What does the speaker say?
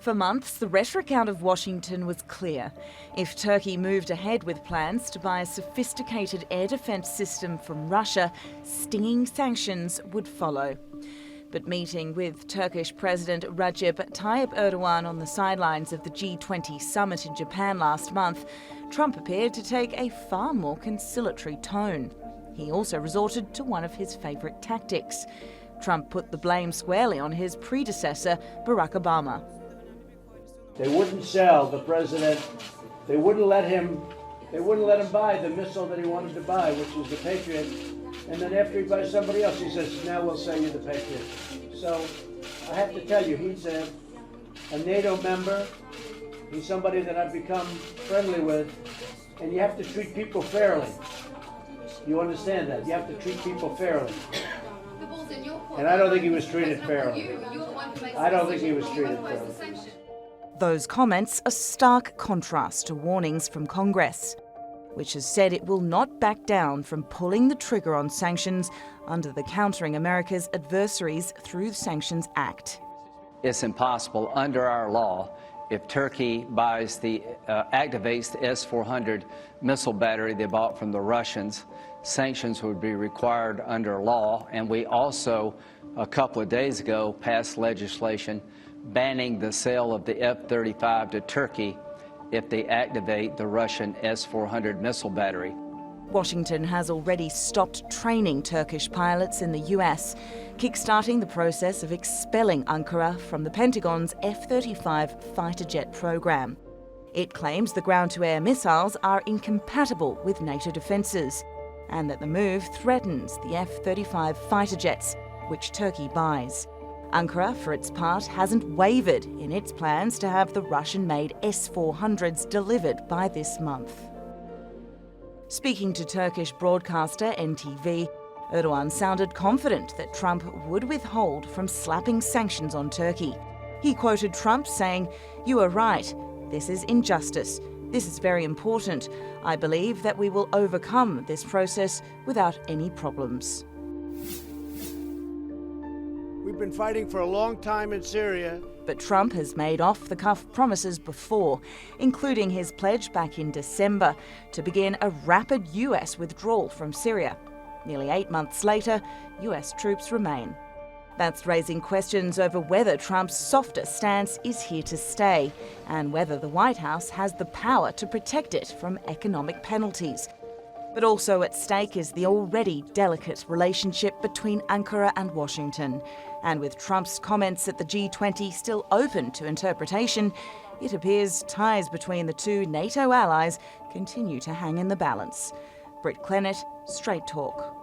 For months, the rhetoric out of Washington was clear. If Turkey moved ahead with plans to buy a sophisticated air defence system from Russia, stinging sanctions would follow. But meeting with Turkish President Recep Tayyip Erdogan on the sidelines of the G20 summit in Japan last month, Trump appeared to take a far more conciliatory tone. He also resorted to one of his favourite tactics. Trump put the blame squarely on his predecessor, Barack Obama. They wouldn't sell the president. They wouldn't let him buy the missile that he wanted to buy, which was the Patriot. And then after he buys somebody else, he says, now we'll sell you the Patriot. So I have to tell you, he's a NATO member. He's somebody that I've become friendly with. And you have to treat people fairly. You understand that? You have to treat people fairly. And I don't think he was treated fairly. I don't think he was treated fairly. Those comments are stark contrast to warnings from Congress, which has said it will not back down from pulling the trigger on sanctions under the Countering America's Adversaries Through Sanctions Act. It's impossible under our law. If Turkey buys activates the S-400 missile battery they bought from the Russians, sanctions would be required under law. And we also, a couple of days ago, passed legislation banning the sale of the F-35 to Turkey if they activate the Russian S-400 missile battery. Washington has already stopped training Turkish pilots in the US, kickstarting the process of expelling Ankara from the Pentagon's F-35 fighter jet program. It claims the ground-to-air missiles are incompatible with NATO defences and that the move threatens the F-35 fighter jets, which Turkey buys. Ankara, for its part, hasn't wavered in its plans to have the Russian-made S-400s delivered by this month. Speaking to Turkish broadcaster NTV, Erdogan sounded confident that Trump would withhold from slapping sanctions on Turkey. He quoted Trump saying, "You are right. This is injustice. This is very important. I believe that we will overcome this process without any problems." We've been fighting for a long time in Syria. But Trump has made off-the-cuff promises before, including his pledge back in December to begin a rapid US withdrawal from Syria. Nearly 8 months later, US troops remain. That's raising questions over whether Trump's softer stance is here to stay and whether the White House has the power to protect it from economic penalties. But also at stake is the already delicate relationship between Ankara and Washington. And with Trump's comments at the G20 still open to interpretation, it appears ties between the two NATO allies continue to hang in the balance. Britt Clennett, Straight Talk.